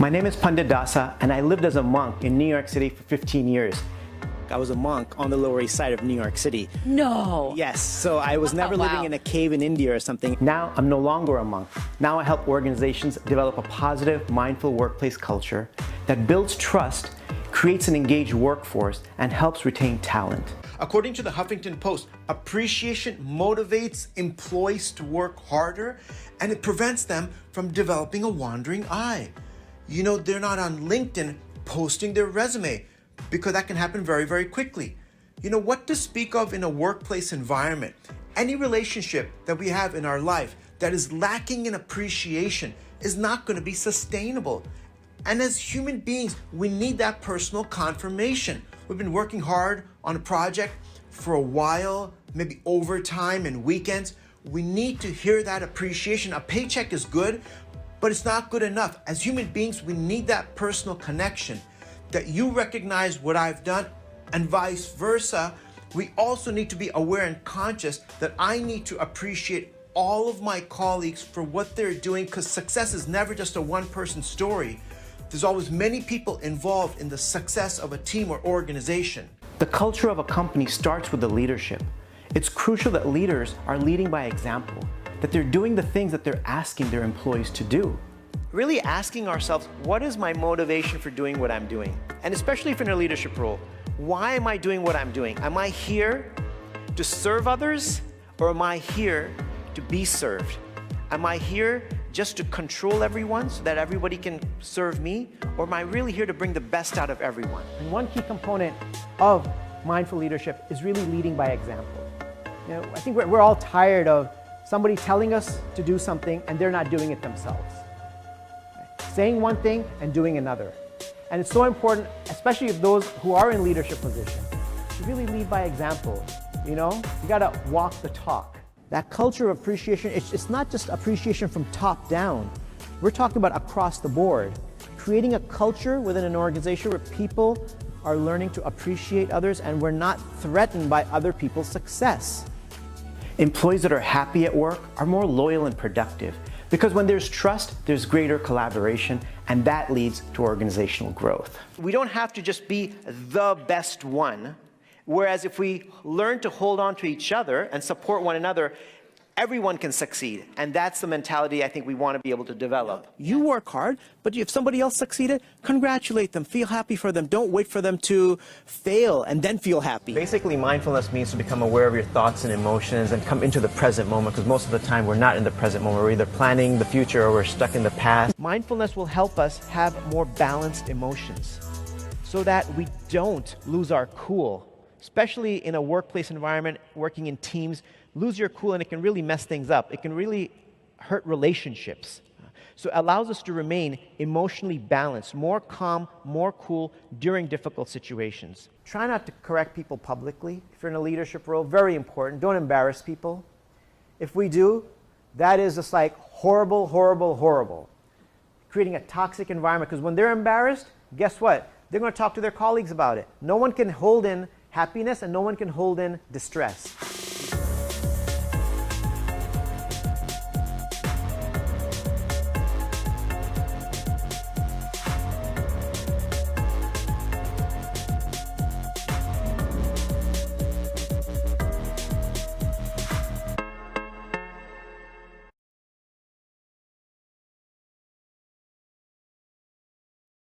My name is Pandit Dasa, and I lived as a monk in New York City for 15 years. I was a monk on the Lower East Side of New York City. No! Yes, so I was never living in a cave in India or something. Now, I'm no longer a monk. Now I help organizations develop a positive, mindful workplace culture that builds trust, creates an engaged workforce, and helps retain talent. According to the Huffington Post, appreciation motivates employees to work harder, and it prevents them from developing a wandering eye. You know, they're not on LinkedIn posting their resume because that can happen very, very quickly. You know, what to speak of in a workplace environment? Any relationship that we have in our life that is lacking in appreciation is not going to be sustainable. And as human beings, we need that personal confirmation. We've been working hard on a project for a while, maybe overtime and weekends. We need to hear that appreciation. A paycheck is good, but it's not good enough. As human beings, we need that personal connection, that you recognize what I've done and vice versa. We also need to be aware and conscious that I need to appreciate all of my colleagues for what they're doing, because success is never just a one-person story. There's always many people involved in the success of a team or organization. The culture of a company starts with the leadership. It's crucial that leaders are leading by example, that they're doing the things that they're asking their employees to do. Really asking ourselves, what is my motivation for doing what I'm doing? And especially if you're in a leadership role, why am I doing what I'm doing? Am I here to serve others, or am I here to be served? Am I here just to control everyone so that everybody can serve me? Or am I really here to bring the best out of everyone? And one key component of mindful leadership is really leading by example. You know, I think we're all tired of somebody telling us to do something and they're not doing it themselves. Saying one thing and doing another. And it's so important, especially if those who are in leadership positions, to really lead by example. You know, you gotta walk the talk. That culture of appreciation, it's not just appreciation from top down. We're talking about across the board. Creating a culture within an organization where people are learning to appreciate others and we're not threatened by other people's success. Employees that are happy at work are more loyal and productive, because when there's trust, there's greater collaboration, and that leads to organizational growth. We don't have to just be the best one, whereas if we learn to hold on to each other and support one another, everyone can succeed. And that's the mentality I think we want to be able to develop. You work hard, but if somebody else succeeded, congratulate them, feel happy for them. Don't wait for them to fail and then feel happy. Basically, mindfulness means to become aware of your thoughts and emotions and come into the present moment, because most of the time we're not in the present moment. We're either planning the future or we're stuck in the past. Mindfulness will help us have more balanced emotions so that we don't lose our cool, especially in a workplace environment, working in teams. Lose your cool and it can really mess things up. It can really hurt relationships. So it allows us to remain emotionally balanced, more calm, more cool during difficult situations. Try not to correct people publicly. If you're in a leadership role, very important. Don't embarrass people. If we do, that is just like horrible, horrible, horrible. Creating a toxic environment, because when they're embarrassed, guess what? They're going to talk to their colleagues about it. No one can hold in happiness and no one can hold in distress.